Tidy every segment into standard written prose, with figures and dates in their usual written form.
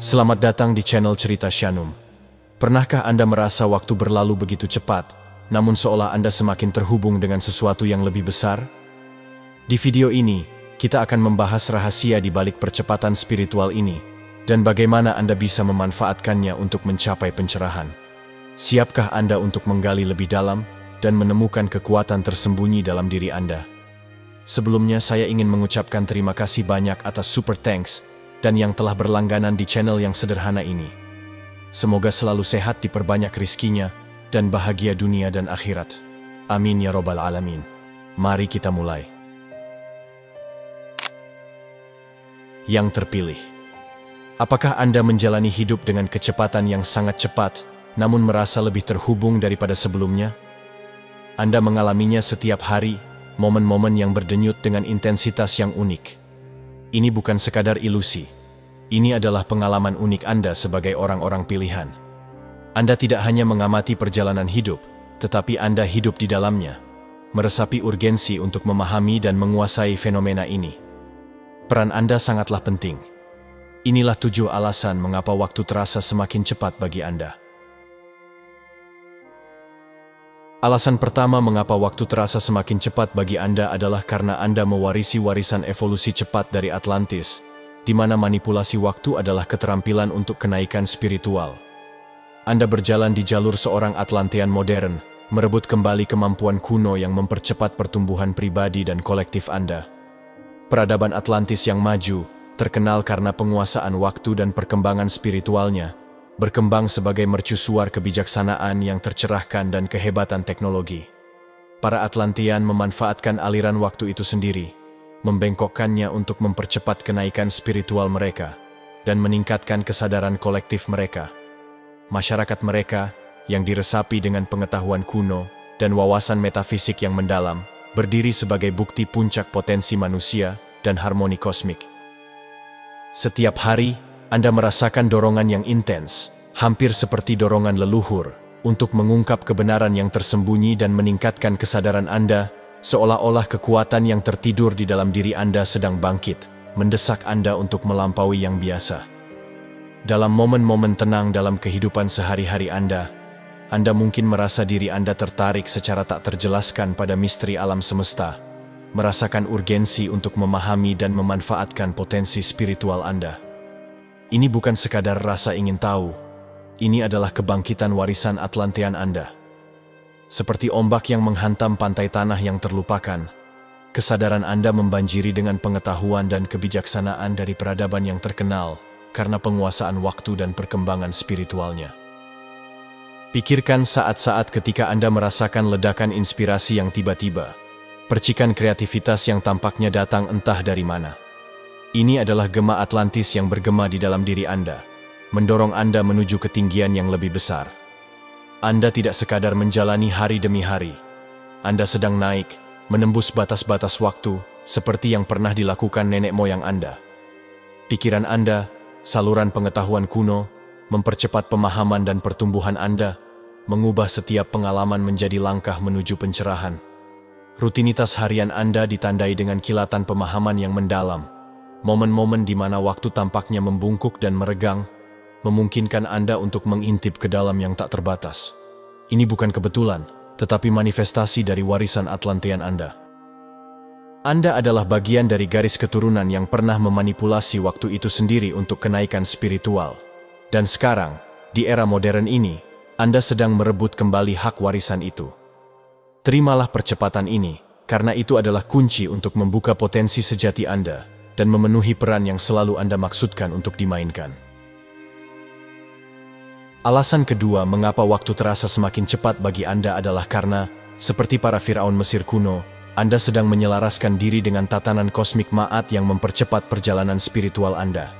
Selamat datang di channel Cerita Shanum. Pernahkah Anda merasa waktu berlalu begitu cepat, namun seolah Anda semakin terhubung dengan sesuatu yang lebih besar? Di video ini, kita akan membahas rahasia di balik percepatan spiritual ini, dan bagaimana Anda bisa memanfaatkannya untuk mencapai pencerahan. Siapkah Anda untuk menggali lebih dalam, dan menemukan kekuatan tersembunyi dalam diri Anda? Sebelumnya saya ingin mengucapkan terima kasih banyak atas super thanks dan yang telah berlangganan di channel yang sederhana ini. Semoga selalu sehat, diperbanyak rizkinya, dan bahagia dunia dan akhirat. Amin ya robbal alamin. Mari kita mulai. Yang terpilih. Apakah Anda menjalani hidup dengan kecepatan yang sangat cepat, namun merasa lebih terhubung daripada sebelumnya? Anda mengalaminya setiap hari, momen-momen yang berdenyut dengan intensitas yang unik. Ini bukan sekadar ilusi. Ini adalah pengalaman unik Anda sebagai orang-orang pilihan. Anda tidak hanya mengamati perjalanan hidup, tetapi Anda hidup di dalamnya, meresapi urgensi untuk memahami dan menguasai fenomena ini. Peran Anda sangatlah penting. Inilah 7 alasan mengapa waktu terasa semakin cepat bagi Anda. Alasan pertama mengapa waktu terasa semakin cepat bagi Anda adalah karena Anda mewarisi warisan evolusi cepat dari Atlantis, di mana manipulasi waktu adalah keterampilan untuk kenaikan spiritual. Anda berjalan di jalur seorang Atlantean modern, merebut kembali kemampuan kuno yang mempercepat pertumbuhan pribadi dan kolektif Anda. Peradaban Atlantis yang maju, terkenal karena penguasaan waktu dan perkembangan spiritualnya, berkembang sebagai mercusuar kebijaksanaan yang tercerahkan dan kehebatan teknologi. Para Atlantean memanfaatkan aliran waktu itu sendiri, membengkokkannya untuk mempercepat kenaikan spiritual mereka, dan meningkatkan kesadaran kolektif mereka. Masyarakat mereka, yang diresapi dengan pengetahuan kuno dan wawasan metafisik yang mendalam, berdiri sebagai bukti puncak potensi manusia dan harmoni kosmik. Setiap hari, Anda merasakan dorongan yang intens, hampir seperti dorongan leluhur, untuk mengungkap kebenaran yang tersembunyi dan meningkatkan kesadaran Anda, seolah-olah kekuatan yang tertidur di dalam diri Anda sedang bangkit, mendesak Anda untuk melampaui yang biasa. Dalam momen-momen tenang dalam kehidupan sehari-hari Anda mungkin merasa diri Anda tertarik secara tak terjelaskan pada misteri alam semesta, merasakan urgensi untuk memahami dan memanfaatkan potensi spiritual Anda. Ini bukan sekadar rasa ingin tahu, ini adalah kebangkitan warisan Atlantean Anda. Seperti ombak yang menghantam pantai tanah yang terlupakan, kesadaran Anda membanjiri dengan pengetahuan dan kebijaksanaan dari peradaban yang terkenal karena penguasaan waktu dan perkembangan spiritualnya. Pikirkan saat-saat ketika Anda merasakan ledakan inspirasi yang tiba-tiba, percikan kreativitas yang tampaknya datang entah dari mana. Ini adalah gema Atlantis yang bergema di dalam diri Anda, mendorong Anda menuju ketinggian yang lebih besar. Anda tidak sekadar menjalani hari demi hari. Anda sedang naik, menembus batas-batas waktu, seperti yang pernah dilakukan nenek moyang Anda. Pikiran Anda, saluran pengetahuan kuno, mempercepat pemahaman dan pertumbuhan Anda, mengubah setiap pengalaman menjadi langkah menuju pencerahan. Rutinitas harian Anda ditandai dengan kilatan pemahaman yang mendalam. Momen-momen di mana waktu tampaknya membungkuk dan meregang, memungkinkan Anda untuk mengintip ke dalam yang tak terbatas. Ini bukan kebetulan, tetapi manifestasi dari warisan Atlantean Anda. Anda adalah bagian dari garis keturunan yang pernah memanipulasi waktu itu sendiri untuk kenaikan spiritual. Dan sekarang, di era modern ini, Anda sedang merebut kembali hak warisan itu. Terimalah percepatan ini, karena itu adalah kunci untuk membuka potensi sejati Anda dan memenuhi peran yang selalu Anda maksudkan untuk dimainkan. Alasan kedua mengapa waktu terasa semakin cepat bagi Anda adalah karena, seperti para Firaun Mesir kuno, Anda sedang menyelaraskan diri dengan tatanan kosmik Ma'at yang mempercepat perjalanan spiritual Anda.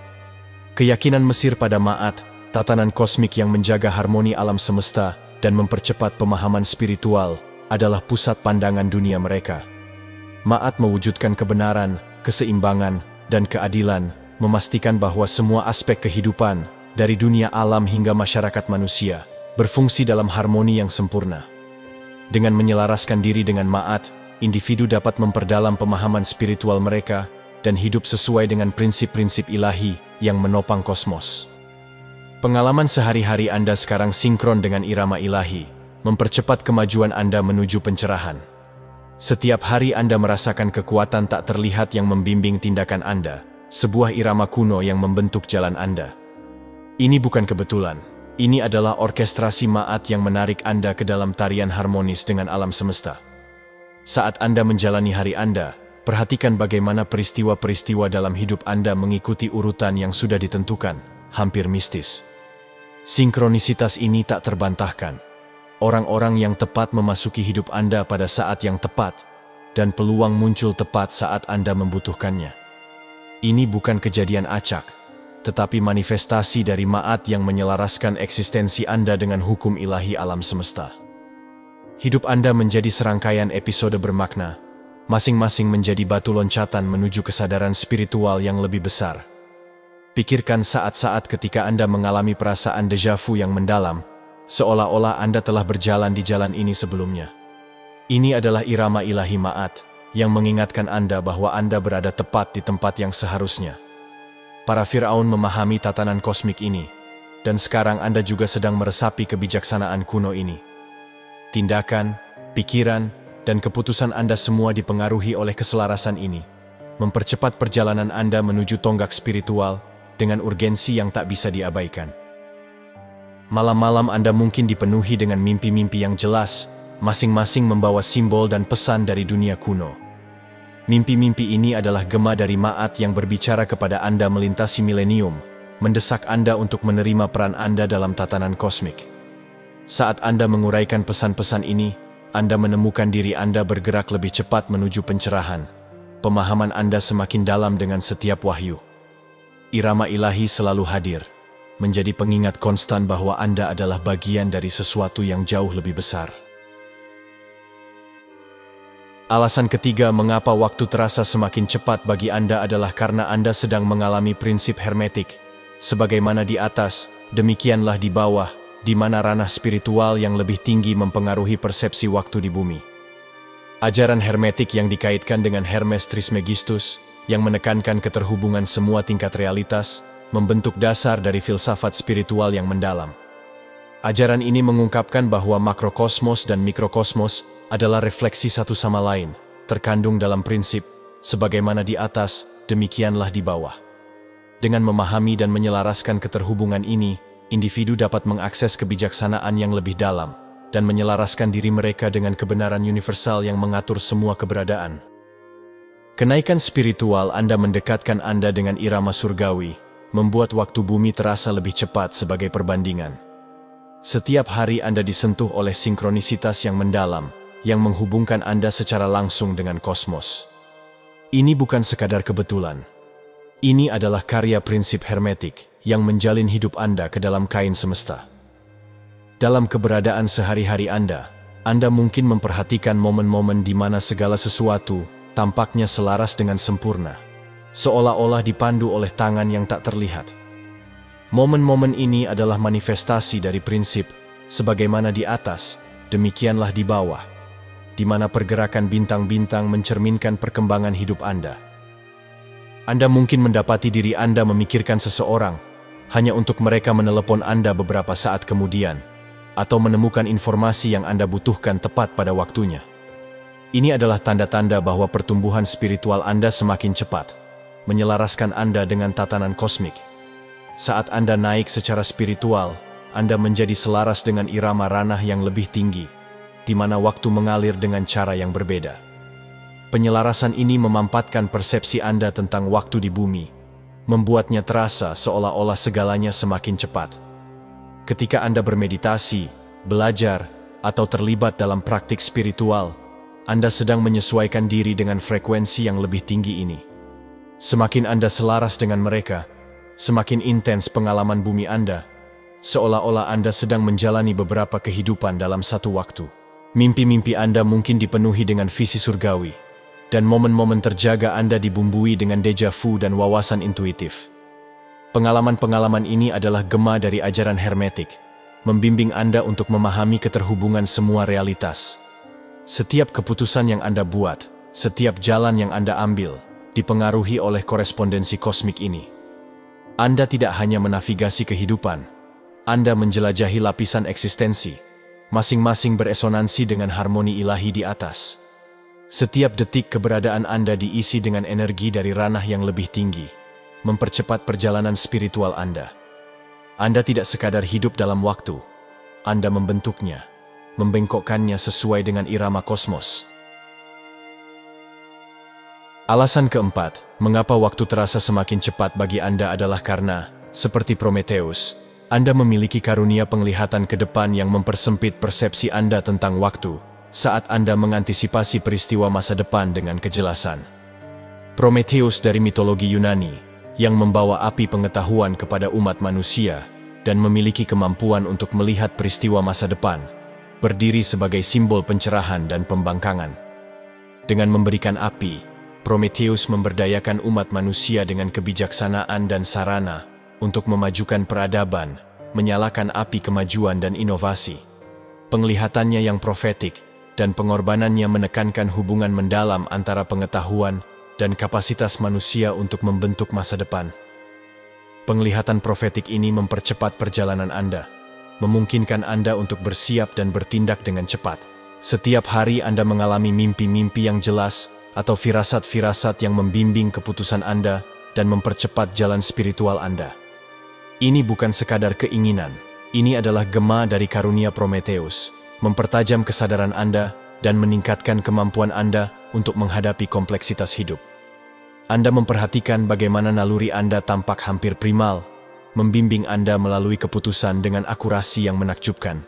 Keyakinan Mesir pada Ma'at, tatanan kosmik yang menjaga harmoni alam semesta dan mempercepat pemahaman spiritual, adalah pusat pandangan dunia mereka. Ma'at mewujudkan kebenaran, keseimbangan, dan keadilan, memastikan bahwa semua aspek kehidupan, dari dunia alam hingga masyarakat manusia, berfungsi dalam harmoni yang sempurna. Dengan menyelaraskan diri dengan Ma'at, individu dapat memperdalam pemahaman spiritual mereka dan hidup sesuai dengan prinsip-prinsip ilahi yang menopang kosmos. Pengalaman sehari-hari Anda sekarang sinkron dengan irama ilahi, mempercepat kemajuan Anda menuju pencerahan. Setiap hari Anda merasakan kekuatan tak terlihat yang membimbing tindakan Anda, sebuah irama kuno yang membentuk jalan Anda. Ini bukan kebetulan, ini adalah orkestrasi Ma'at yang menarik Anda ke dalam tarian harmonis dengan alam semesta. Saat Anda menjalani hari Anda, perhatikan bagaimana peristiwa-peristiwa dalam hidup Anda mengikuti urutan yang sudah ditentukan, hampir mistis. Sinkronisitas ini tak terbantahkan. Orang-orang yang tepat memasuki hidup Anda pada saat yang tepat, dan peluang muncul tepat saat Anda membutuhkannya. Ini bukan kejadian acak, tetapi manifestasi dari Ma'at yang menyelaraskan eksistensi Anda dengan hukum ilahi alam semesta. Hidup Anda menjadi serangkaian episode bermakna, masing-masing menjadi batu loncatan menuju kesadaran spiritual yang lebih besar. Pikirkan saat-saat ketika Anda mengalami perasaan deja vu yang mendalam, seolah-olah Anda telah berjalan di jalan ini sebelumnya. Ini adalah irama ilahi Ma'at, yang mengingatkan Anda bahwa Anda berada tepat di tempat yang seharusnya. Para Firaun memahami tatanan kosmik ini, dan sekarang Anda juga sedang meresapi kebijaksanaan kuno ini. Tindakan, pikiran, dan keputusan Anda semua dipengaruhi oleh keselarasan ini, mempercepat perjalanan Anda menuju tonggak spiritual dengan urgensi yang tak bisa diabaikan. Malam-malam Anda mungkin dipenuhi dengan mimpi-mimpi yang jelas, masing-masing membawa simbol dan pesan dari dunia kuno. Mimpi-mimpi ini adalah gema dari Ma'at yang berbicara kepada Anda melintasi milenium, mendesak Anda untuk menerima peran Anda dalam tatanan kosmik. Saat Anda menguraikan pesan-pesan ini, Anda menemukan diri Anda bergerak lebih cepat menuju pencerahan. Pemahaman Anda semakin dalam dengan setiap wahyu. Irama ilahi selalu hadir, menjadi pengingat konstan bahwa Anda adalah bagian dari sesuatu yang jauh lebih besar. Alasan ketiga mengapa waktu terasa semakin cepat bagi Anda adalah karena Anda sedang mengalami prinsip hermetik. Sebagaimana di atas, demikianlah di bawah, di mana ranah spiritual yang lebih tinggi mempengaruhi persepsi waktu di bumi. Ajaran hermetik yang dikaitkan dengan Hermes Trismegistus, yang menekankan keterhubungan semua tingkat realitas, membentuk dasar dari filsafat spiritual yang mendalam. Ajaran ini mengungkapkan bahwa makrokosmos dan mikrokosmos adalah refleksi satu sama lain, terkandung dalam prinsip, sebagaimana di atas, demikianlah di bawah. Dengan memahami dan menyelaraskan keterhubungan ini, individu dapat mengakses kebijaksanaan yang lebih dalam, dan menyelaraskan diri mereka dengan kebenaran universal yang mengatur semua keberadaan. Kenaikan spiritual Anda mendekatkan Anda dengan irama surgawi, membuat waktu bumi terasa lebih cepat sebagai perbandingan. Setiap hari Anda disentuh oleh sinkronisitas yang mendalam, yang menghubungkan Anda secara langsung dengan kosmos. Ini bukan sekadar kebetulan. Ini adalah karya prinsip hermetik yang menjalin hidup Anda ke dalam kain semesta. Dalam keberadaan sehari-hari Anda mungkin memperhatikan momen-momen di mana segala sesuatu tampaknya selaras dengan sempurna, seolah-olah dipandu oleh tangan yang tak terlihat. Momen-momen ini adalah manifestasi dari prinsip, sebagaimana di atas, demikianlah di bawah, di mana pergerakan bintang-bintang mencerminkan perkembangan hidup Anda. Anda mungkin mendapati diri Anda memikirkan seseorang, hanya untuk mereka menelepon Anda beberapa saat kemudian, atau menemukan informasi yang Anda butuhkan tepat pada waktunya. Ini adalah tanda-tanda bahwa pertumbuhan spiritual Anda semakin cepat, menyelaraskan Anda dengan tatanan kosmik. Saat Anda naik secara spiritual, Anda menjadi selaras dengan irama ranah yang lebih tinggi, di mana waktu mengalir dengan cara yang berbeda. Penyelarasan ini memampatkan persepsi Anda tentang waktu di bumi, membuatnya terasa seolah-olah segalanya semakin cepat. Ketika Anda bermeditasi, belajar, atau terlibat dalam praktik spiritual, Anda sedang menyesuaikan diri dengan frekuensi yang lebih tinggi ini. Semakin Anda selaras dengan mereka, semakin intens pengalaman bumi Anda, seolah-olah Anda sedang menjalani beberapa kehidupan dalam satu waktu. Mimpi-mimpi Anda mungkin dipenuhi dengan visi surgawi, dan momen-momen terjaga Anda dibumbui dengan deja vu dan wawasan intuitif. Pengalaman-pengalaman ini adalah gema dari ajaran hermetik, membimbing Anda untuk memahami keterhubungan semua realitas. Setiap keputusan yang Anda buat, setiap jalan yang Anda ambil, dipengaruhi oleh korespondensi kosmik ini. Anda tidak hanya menavigasi kehidupan, Anda menjelajahi lapisan eksistensi, masing-masing beresonansi dengan harmoni ilahi di atas. Setiap detik keberadaan Anda diisi dengan energi dari ranah yang lebih tinggi, mempercepat perjalanan spiritual Anda. Anda tidak sekadar hidup dalam waktu, Anda membentuknya, membengkokkannya sesuai dengan irama kosmos. Alasan keempat, mengapa waktu terasa semakin cepat bagi Anda adalah karena, seperti Prometheus, Anda memiliki karunia penglihatan ke depan yang mempersempit persepsi Anda tentang waktu, saat Anda mengantisipasi peristiwa masa depan dengan kejelasan. Prometheus dari mitologi Yunani, yang membawa api pengetahuan kepada umat manusia, dan memiliki kemampuan untuk melihat peristiwa masa depan, berdiri sebagai simbol pencerahan dan pembangkangan. Dengan memberikan api, Prometheus memberdayakan umat manusia dengan kebijaksanaan dan sarana untuk memajukan peradaban, menyalakan api kemajuan dan inovasi. Penglihatannya yang profetik dan pengorbanannya menekankan hubungan mendalam antara pengetahuan dan kapasitas manusia untuk membentuk masa depan. Penglihatan profetik ini mempercepat perjalanan Anda, memungkinkan Anda untuk bersiap dan bertindak dengan cepat. Setiap hari Anda mengalami mimpi-mimpi yang jelas atau firasat-firasat yang membimbing keputusan Anda dan mempercepat jalan spiritual Anda. Ini bukan sekadar keinginan, ini adalah gema dari karunia Prometheus, mempertajam kesadaran Anda dan meningkatkan kemampuan Anda untuk menghadapi kompleksitas hidup. Anda memperhatikan bagaimana naluri Anda tampak hampir primal, membimbing Anda melalui keputusan dengan akurasi yang menakjubkan.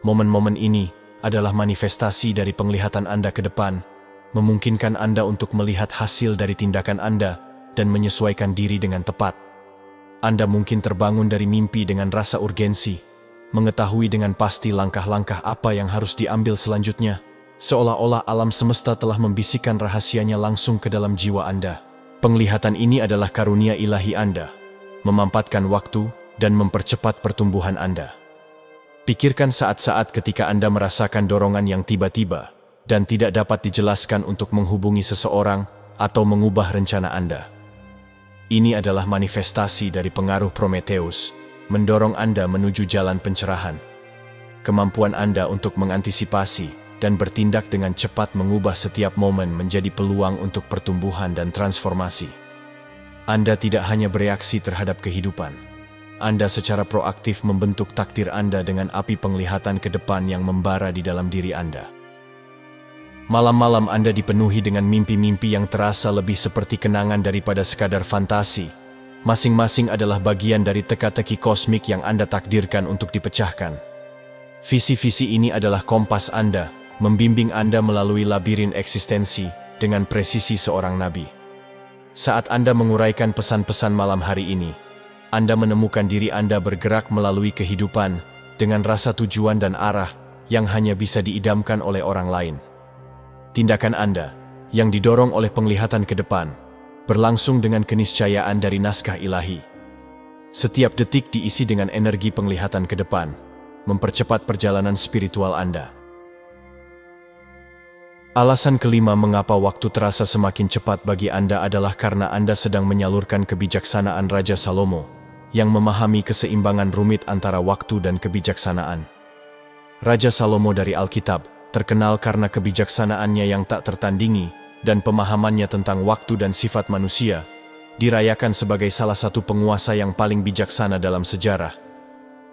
Momen-momen ini adalah manifestasi dari penglihatan Anda ke depan, memungkinkan Anda untuk melihat hasil dari tindakan Anda dan menyesuaikan diri dengan tepat. Anda mungkin terbangun dari mimpi dengan rasa urgensi, mengetahui dengan pasti langkah-langkah apa yang harus diambil selanjutnya, seolah-olah alam semesta telah membisikkan rahasianya langsung ke dalam jiwa Anda. Penglihatan ini adalah karunia ilahi Anda, memampatkan waktu dan mempercepat pertumbuhan Anda. Pikirkan saat-saat ketika Anda merasakan dorongan yang tiba-tiba dan tidak dapat dijelaskan untuk menghubungi seseorang atau mengubah rencana Anda. Ini adalah manifestasi dari pengaruh Prometheus, mendorong Anda menuju jalan pencerahan. Kemampuan Anda untuk mengantisipasi dan bertindak dengan cepat mengubah setiap momen menjadi peluang untuk pertumbuhan dan transformasi. Anda tidak hanya bereaksi terhadap kehidupan, Anda secara proaktif membentuk takdir Anda dengan api penglihatan ke depan yang membara di dalam diri Anda. Malam-malam Anda dipenuhi dengan mimpi-mimpi yang terasa lebih seperti kenangan daripada sekadar fantasi. Masing-masing adalah bagian dari teka-teki kosmik yang Anda takdirkan untuk dipecahkan. Visi-visi ini adalah kompas Anda, membimbing Anda melalui labirin eksistensi dengan presisi seorang nabi. Saat Anda menguraikan pesan-pesan malam hari ini, Anda menemukan diri Anda bergerak melalui kehidupan dengan rasa tujuan dan arah yang hanya bisa diidamkan oleh orang lain. Tindakan Anda, yang didorong oleh penglihatan ke depan, berlangsung dengan keniscayaan dari naskah ilahi. Setiap detik diisi dengan energi penglihatan ke depan, mempercepat perjalanan spiritual Anda. Alasan kelima mengapa waktu terasa semakin cepat bagi Anda adalah karena Anda sedang menyalurkan kebijaksanaan Raja Salomo, yang memahami keseimbangan rumit antara waktu dan kebijaksanaan. Raja Salomo dari Alkitab terkenal karena kebijaksanaannya yang tak tertandingi dan pemahamannya tentang waktu dan sifat manusia, dirayakan sebagai salah satu penguasa yang paling bijaksana dalam sejarah.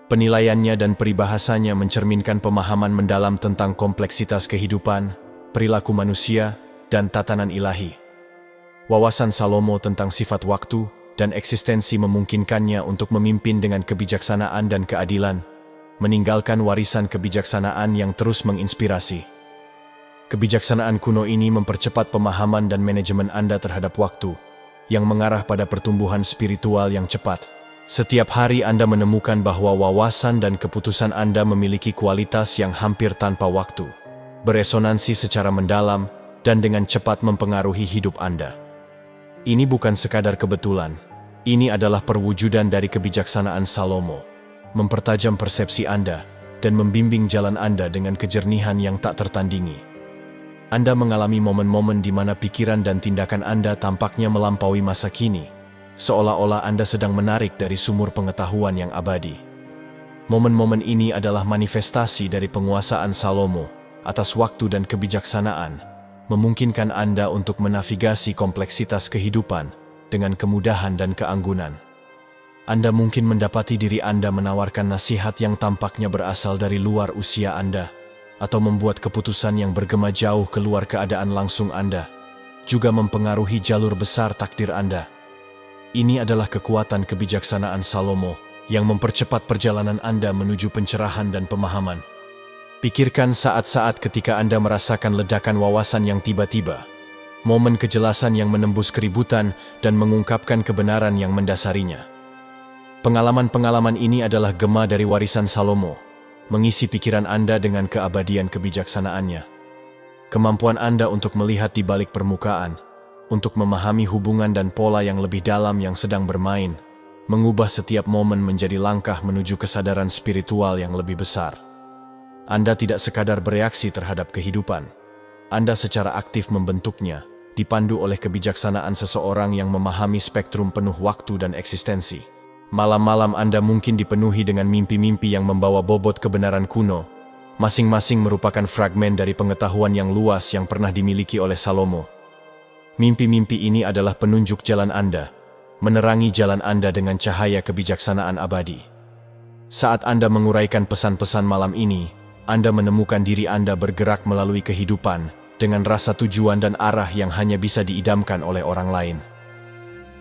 Penilaiannya dan peribahasanya mencerminkan pemahaman mendalam tentang kompleksitas kehidupan, perilaku manusia, dan tatanan ilahi. Wawasan Salomo tentang sifat waktu dan eksistensi memungkinkannya untuk memimpin dengan kebijaksanaan dan keadilan, meninggalkan warisan kebijaksanaan yang terus menginspirasi. Kebijaksanaan kuno ini mempercepat pemahaman dan manajemen Anda terhadap waktu, yang mengarah pada pertumbuhan spiritual yang cepat. Setiap hari Anda menemukan bahwa wawasan dan keputusan Anda memiliki kualitas yang hampir tanpa waktu, beresonansi secara mendalam, dan dengan cepat mempengaruhi hidup Anda. Ini bukan sekadar kebetulan, ini adalah perwujudan dari kebijaksanaan Salomo, mempertajam persepsi Anda, dan membimbing jalan Anda dengan kejernihan yang tak tertandingi. Anda mengalami momen-momen di mana pikiran dan tindakan Anda tampaknya melampaui masa kini, seolah-olah Anda sedang menarik dari sumur pengetahuan yang abadi. Momen-momen ini adalah manifestasi dari penguasaan Salomo atas waktu dan kebijaksanaan, memungkinkan Anda untuk menavigasi kompleksitas kehidupan dengan kemudahan dan keanggunan. Anda mungkin mendapati diri Anda menawarkan nasihat yang tampaknya berasal dari luar usia Anda, atau membuat keputusan yang bergema jauh keluar keadaan langsung Anda, juga mempengaruhi jalur besar takdir Anda. Ini adalah kekuatan kebijaksanaan Salomo yang mempercepat perjalanan Anda menuju pencerahan dan pemahaman. Pikirkan saat-saat ketika Anda merasakan ledakan wawasan yang tiba-tiba, momen kejelasan yang menembus keributan dan mengungkapkan kebenaran yang mendasarinya. Pengalaman-pengalaman ini adalah gema dari warisan Salomo, mengisi pikiran Anda dengan keabadian kebijaksanaannya. Kemampuan Anda untuk melihat di balik permukaan, untuk memahami hubungan dan pola yang lebih dalam yang sedang bermain, mengubah setiap momen menjadi langkah menuju kesadaran spiritual yang lebih besar. Anda tidak sekadar bereaksi terhadap kehidupan. Anda secara aktif membentuknya, dipandu oleh kebijaksanaan seseorang yang memahami spektrum penuh waktu dan eksistensi. Malam-malam Anda mungkin dipenuhi dengan mimpi-mimpi yang membawa bobot kebenaran kuno, masing-masing merupakan fragmen dari pengetahuan yang luas yang pernah dimiliki oleh Salomo. Mimpi-mimpi ini adalah penunjuk jalan Anda, menerangi jalan Anda dengan cahaya kebijaksanaan abadi. Saat Anda menguraikan pesan-pesan malam ini, Anda menemukan diri Anda bergerak melalui kehidupan dengan rasa tujuan dan arah yang hanya bisa diidamkan oleh orang lain.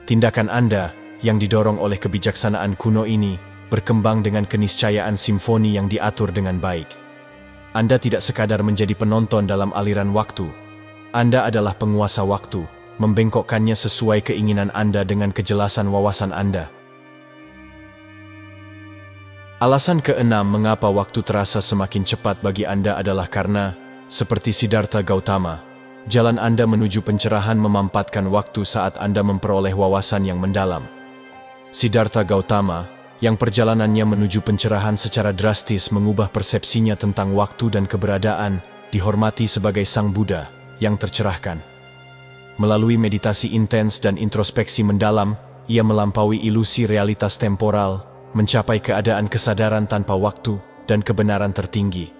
Tindakan Anda yang didorong oleh kebijaksanaan kuno ini berkembang dengan keniscayaan simfoni yang diatur dengan baik. Anda tidak sekadar menjadi penonton dalam aliran waktu. Anda adalah penguasa waktu, membengkokkannya sesuai keinginan Anda dengan kejelasan wawasan Anda. Alasan keenam mengapa waktu terasa semakin cepat bagi Anda adalah karena, seperti Siddhartha Gautama, jalan Anda menuju pencerahan memampatkan waktu saat Anda memperoleh wawasan yang mendalam. Siddhartha Gautama, yang perjalanannya menuju pencerahan secara drastis mengubah persepsinya tentang waktu dan keberadaan, dihormati sebagai Sang Buddha yang tercerahkan. Melalui meditasi intens dan introspeksi mendalam, ia melampaui ilusi realitas temporal, mencapai keadaan kesadaran tanpa waktu dan kebenaran tertinggi.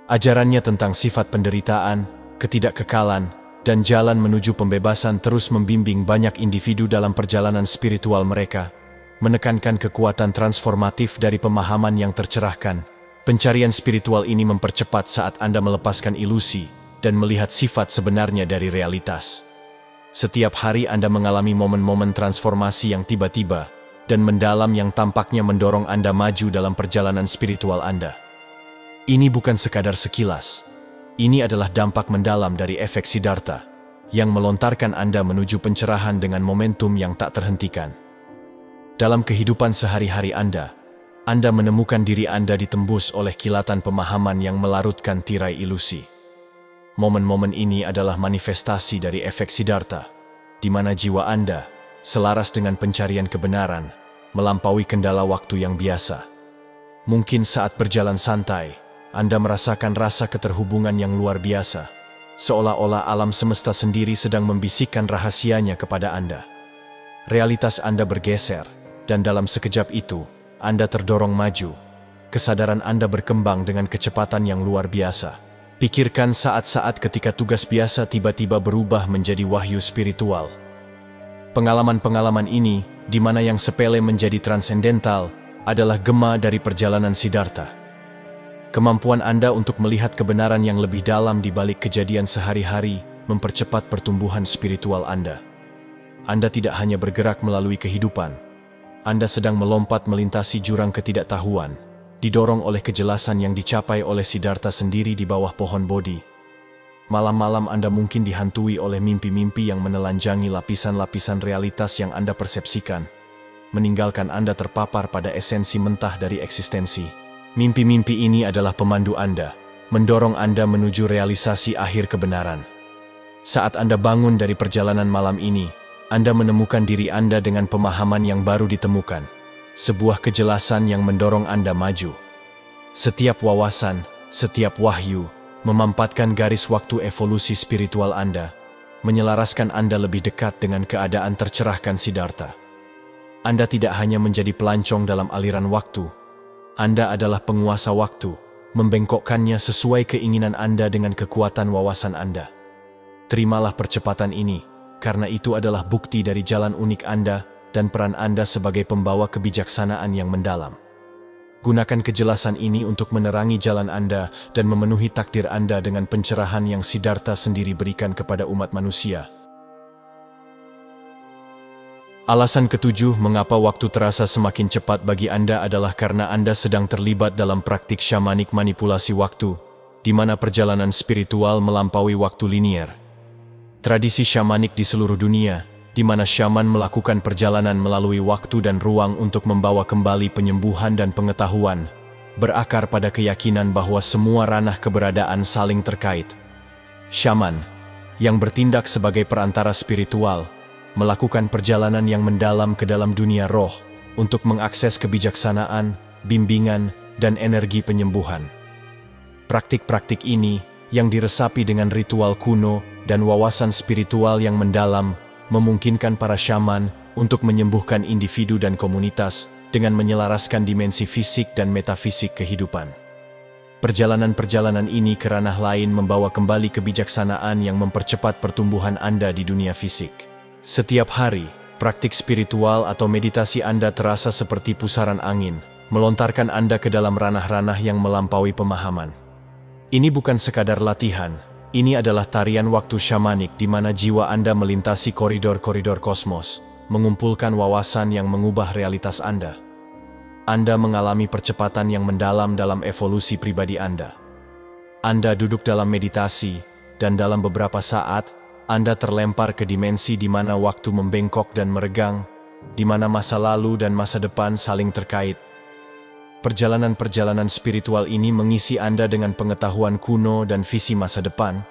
Ajarannya tentang sifat penderitaan, ketidakkekalan, dan jalan menuju pembebasan terus membimbing banyak individu dalam perjalanan spiritual mereka, menekankan kekuatan transformatif dari pemahaman yang tercerahkan. Pencarian spiritual ini mempercepat saat Anda melepaskan ilusi dan melihat sifat sebenarnya dari realitas. Setiap hari Anda mengalami momen-momen transformasi yang tiba-tiba dan mendalam yang tampaknya mendorong Anda maju dalam perjalanan spiritual Anda. Ini bukan sekadar sekilas. Ini adalah dampak mendalam dari efek Siddhartha, yang melontarkan Anda menuju pencerahan dengan momentum yang tak terhentikan. Dalam kehidupan sehari-hari Anda menemukan diri Anda ditembus oleh kilatan pemahaman yang melarutkan tirai ilusi. Momen-momen ini adalah manifestasi dari efek Siddhartha, di mana jiwa Anda, selaras dengan pencarian kebenaran, melampaui kendala waktu yang biasa. Mungkin saat berjalan santai, Anda merasakan rasa keterhubungan yang luar biasa, seolah-olah alam semesta sendiri sedang membisikkan rahasianya kepada Anda. Realitas Anda bergeser, dan dalam sekejap itu, Anda terdorong maju. Kesadaran Anda berkembang dengan kecepatan yang luar biasa. Pikirkan saat-saat ketika tugas biasa tiba-tiba berubah menjadi wahyu spiritual. Pengalaman-pengalaman ini, di mana yang sepele menjadi transendental, adalah gema dari perjalanan Siddhartha. Kemampuan Anda untuk melihat kebenaran yang lebih dalam di balik kejadian sehari-hari mempercepat pertumbuhan spiritual Anda. Anda tidak hanya bergerak melalui kehidupan, Anda sedang melompat melintasi jurang ketidaktahuan, didorong oleh kejelasan yang dicapai oleh Siddhartha sendiri di bawah pohon Bodhi. Malam-malam Anda mungkin dihantui oleh mimpi-mimpi yang menelanjangi lapisan-lapisan realitas yang Anda persepsikan, meninggalkan Anda terpapar pada esensi mentah dari eksistensi. Mimpi-mimpi ini adalah pemandu Anda, mendorong Anda menuju realisasi akhir kebenaran. Saat Anda bangun dari perjalanan malam ini, Anda menemukan diri Anda dengan pemahaman yang baru ditemukan, sebuah kejelasan yang mendorong Anda maju. Setiap wawasan, setiap wahyu, memampatkan garis waktu evolusi spiritual Anda, menyelaraskan Anda lebih dekat dengan keadaan tercerahkan Siddhartha. Anda tidak hanya menjadi pelancong dalam aliran waktu, Anda adalah penguasa waktu, membengkokkannya sesuai keinginan Anda dengan kekuatan wawasan Anda. Terimalah percepatan ini, karena itu adalah bukti dari jalan unik Anda dan peran Anda sebagai pembawa kebijaksanaan yang mendalam. Gunakan kejelasan ini untuk menerangi jalan Anda dan memenuhi takdir Anda dengan pencerahan yang Siddhartha sendiri berikan kepada umat manusia. Alasan ketujuh mengapa waktu terasa semakin cepat bagi Anda adalah karena Anda sedang terlibat dalam praktik syamanik manipulasi waktu, di mana perjalanan spiritual melampaui waktu linier. Tradisi syamanik di seluruh dunia, di mana syaman melakukan perjalanan melalui waktu dan ruang untuk membawa kembali penyembuhan dan pengetahuan, berakar pada keyakinan bahwa semua ranah keberadaan saling terkait. Syaman, yang bertindak sebagai perantara spiritual, melakukan perjalanan yang mendalam ke dalam dunia roh untuk mengakses kebijaksanaan, bimbingan, dan energi penyembuhan. Praktik-praktik ini, yang diresapi dengan ritual kuno dan wawasan spiritual yang mendalam, memungkinkan para syaman untuk menyembuhkan individu dan komunitas dengan menyelaraskan dimensi fisik dan metafisik kehidupan. Perjalanan-perjalanan ini ke ranah lain membawa kembali kebijaksanaan yang mempercepat pertumbuhan Anda di dunia fisik. Setiap hari, praktik spiritual atau meditasi Anda terasa seperti pusaran angin, melontarkan Anda ke dalam ranah-ranah yang melampaui pemahaman. Ini bukan sekadar latihan. Ini adalah tarian waktu syamanik di mana jiwa Anda melintasi koridor-koridor kosmos, mengumpulkan wawasan yang mengubah realitas Anda. Anda mengalami percepatan yang mendalam dalam evolusi pribadi Anda. Anda duduk dalam meditasi, dan dalam beberapa saat, Anda terlempar ke dimensi di mana waktu membengkok dan meregang, di mana masa lalu dan masa depan saling terkait. Perjalanan-perjalanan spiritual ini mengisi Anda dengan pengetahuan kuno dan visi masa depan,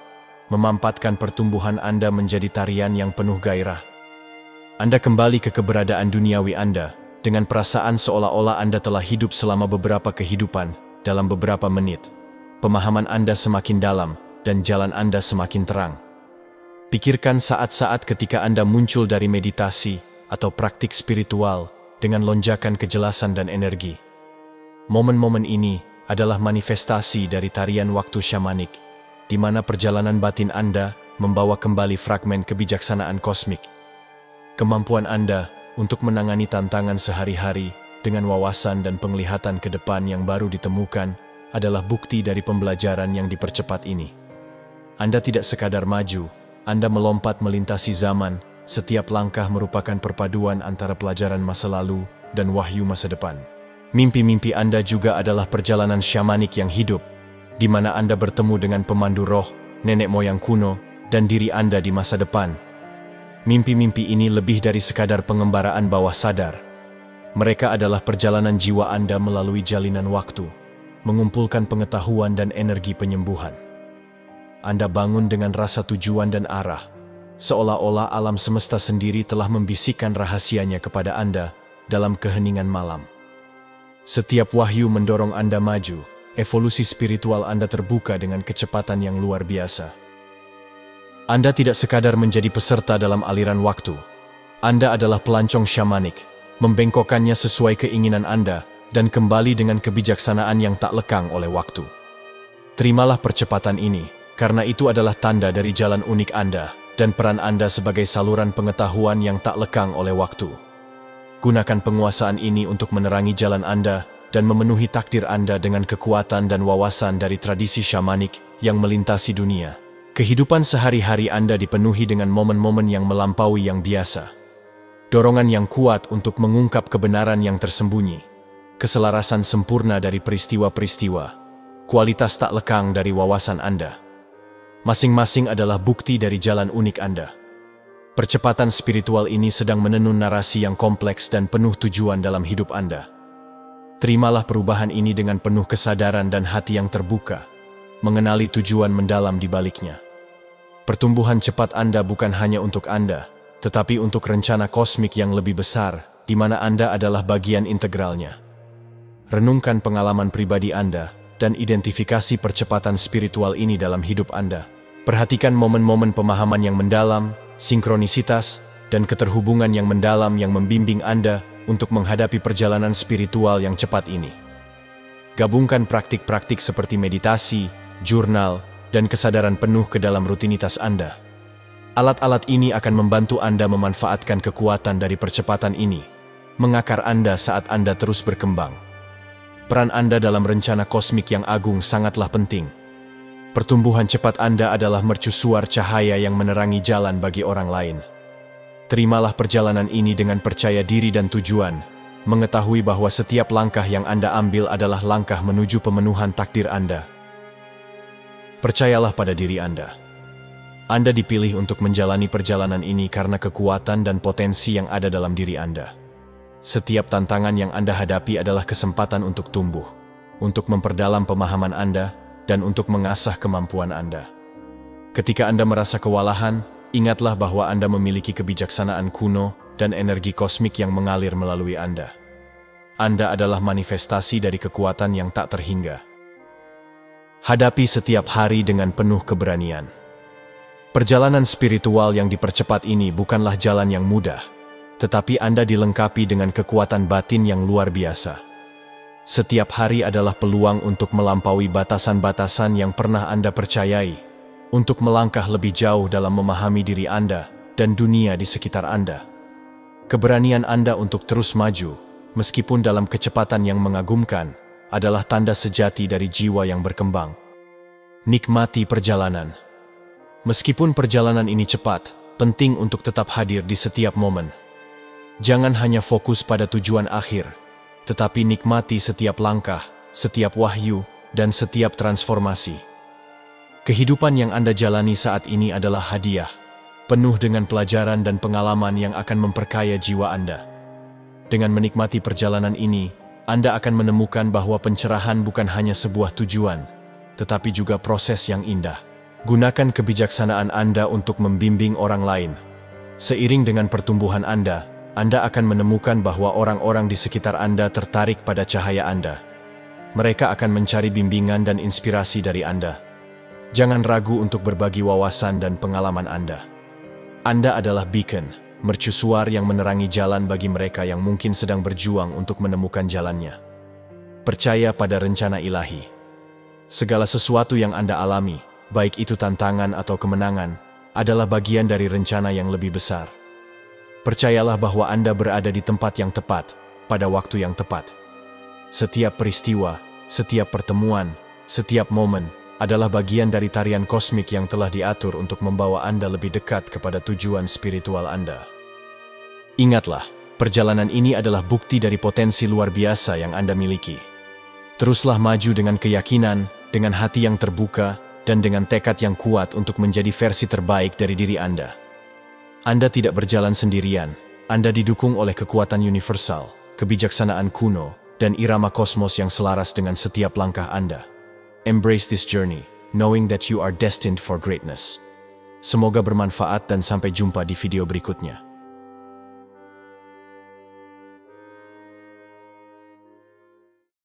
memampatkan pertumbuhan Anda menjadi tarian yang penuh gairah. Anda kembali ke keberadaan duniawi Anda, dengan perasaan seolah-olah Anda telah hidup selama beberapa kehidupan, dalam beberapa menit. Pemahaman Anda semakin dalam, dan jalan Anda semakin terang. Pikirkan saat-saat ketika Anda muncul dari meditasi atau praktik spiritual dengan lonjakan kejelasan dan energi. Momen-momen ini adalah manifestasi dari tarian waktu syamanik, di mana perjalanan batin Anda membawa kembali fragmen kebijaksanaan kosmik. Kemampuan Anda untuk menangani tantangan sehari-hari dengan wawasan dan penglihatan ke depan yang baru ditemukan adalah bukti dari pembelajaran yang dipercepat ini. Anda tidak sekadar maju, Anda melompat melintasi zaman. Setiap langkah merupakan perpaduan antara pelajaran masa lalu dan wahyu masa depan. Mimpi-mimpi Anda juga adalah perjalanan syamanik yang hidup, di mana Anda bertemu dengan pemandu roh, nenek moyang kuno, dan diri Anda di masa depan. Mimpi-mimpi ini lebih dari sekadar pengembaraan bawah sadar. Mereka adalah perjalanan jiwa Anda melalui jalinan waktu, mengumpulkan pengetahuan dan energi penyembuhan. Anda bangun dengan rasa tujuan dan arah, seolah-olah alam semesta sendiri telah membisikkan rahasianya kepada Anda dalam keheningan malam. Setiap wahyu mendorong Anda maju, evolusi spiritual Anda terbuka dengan kecepatan yang luar biasa. Anda tidak sekadar menjadi peserta dalam aliran waktu. Anda adalah pelancong syamanik, membengkokkannya sesuai keinginan Anda, dan kembali dengan kebijaksanaan yang tak lekang oleh waktu. Terimalah percepatan ini, karena itu adalah tanda dari jalan unik Anda, dan peran Anda sebagai saluran pengetahuan yang tak lekang oleh waktu. Gunakan penguasaan ini untuk menerangi jalan Anda dan memenuhi takdir Anda dengan kekuatan dan wawasan dari tradisi syamanik yang melintasi dunia. Kehidupan sehari-hari Anda dipenuhi dengan momen-momen yang melampaui yang biasa. Dorongan yang kuat untuk mengungkap kebenaran yang tersembunyi. Keselarasan sempurna dari peristiwa-peristiwa. Kualitas tak lekang dari wawasan Anda. Masing-masing adalah bukti dari jalan unik Anda. Percepatan spiritual ini sedang menenun narasi yang kompleks dan penuh tujuan dalam hidup Anda. Terimalah perubahan ini dengan penuh kesadaran dan hati yang terbuka, mengenali tujuan mendalam di baliknya. Pertumbuhan cepat Anda bukan hanya untuk Anda, tetapi untuk rencana kosmik yang lebih besar, di mana Anda adalah bagian integralnya. Renungkan pengalaman pribadi Anda, dan identifikasi percepatan spiritual ini dalam hidup Anda. Perhatikan momen-momen pemahaman yang mendalam, sinkronisitas, dan keterhubungan yang mendalam yang membimbing Anda untuk menghadapi perjalanan spiritual yang cepat ini. Gabungkan praktik-praktik seperti meditasi, jurnal, dan kesadaran penuh ke dalam rutinitas Anda. Alat-alat ini akan membantu Anda memanfaatkan kekuatan dari percepatan ini, mengakar Anda saat Anda terus berkembang. Peran Anda dalam rencana kosmik yang agung sangatlah penting. Pertumbuhan cepat Anda adalah mercusuar cahaya yang menerangi jalan bagi orang lain. Terimalah perjalanan ini dengan percaya diri dan tujuan, mengetahui bahwa setiap langkah yang Anda ambil adalah langkah menuju pemenuhan takdir Anda. Percayalah pada diri Anda. Anda dipilih untuk menjalani perjalanan ini karena kekuatan dan potensi yang ada dalam diri Anda. Setiap tantangan yang Anda hadapi adalah kesempatan untuk tumbuh, untuk memperdalam pemahaman Anda, dan untuk mengasah kemampuan Anda. Ketika Anda merasa kewalahan, ingatlah bahwa Anda memiliki kebijaksanaan kuno dan energi kosmik yang mengalir melalui Anda. Anda adalah manifestasi dari kekuatan yang tak terhingga. Hadapi setiap hari dengan penuh keberanian. Perjalanan spiritual yang dipercepat ini bukanlah jalan yang mudah, tetapi Anda dilengkapi dengan kekuatan batin yang luar biasa. Setiap hari adalah peluang untuk melampaui batasan-batasan yang pernah Anda percayai, untuk melangkah lebih jauh dalam memahami diri Anda dan dunia di sekitar Anda. Keberanian Anda untuk terus maju, meskipun dalam kecepatan yang mengagumkan, adalah tanda sejati dari jiwa yang berkembang. Nikmati perjalanan. Meskipun perjalanan ini cepat, penting untuk tetap hadir di setiap momen. Jangan hanya fokus pada tujuan akhir, tetapi nikmati setiap langkah, setiap wahyu, dan setiap transformasi. Kehidupan yang Anda jalani saat ini adalah hadiah, penuh dengan pelajaran dan pengalaman yang akan memperkaya jiwa Anda. Dengan menikmati perjalanan ini, Anda akan menemukan bahwa pencerahan bukan hanya sebuah tujuan, tetapi juga proses yang indah. Gunakan kebijaksanaan Anda untuk membimbing orang lain. Seiring dengan pertumbuhan Anda akan menemukan bahwa orang-orang di sekitar Anda tertarik pada cahaya Anda. Mereka akan mencari bimbingan dan inspirasi dari Anda. Jangan ragu untuk berbagi wawasan dan pengalaman Anda. Anda adalah beacon, mercusuar yang menerangi jalan bagi mereka yang mungkin sedang berjuang untuk menemukan jalannya. Percaya pada rencana ilahi. Segala sesuatu yang Anda alami, baik itu tantangan atau kemenangan, adalah bagian dari rencana yang lebih besar. Percayalah bahwa Anda berada di tempat yang tepat, pada waktu yang tepat. Setiap peristiwa, setiap pertemuan, setiap momen, adalah bagian dari tarian kosmik yang telah diatur untuk membawa Anda lebih dekat kepada tujuan spiritual Anda. Ingatlah, perjalanan ini adalah bukti dari potensi luar biasa yang Anda miliki. Teruslah maju dengan keyakinan, dengan hati yang terbuka, dan dengan tekad yang kuat untuk menjadi versi terbaik dari diri Anda. Anda tidak berjalan sendirian, Anda didukung oleh kekuatan universal, kebijaksanaan kuno, dan irama kosmos yang selaras dengan setiap langkah Anda. Embrace this journey, knowing that you are destined for greatness. Semoga bermanfaat dan sampai jumpa di video berikutnya.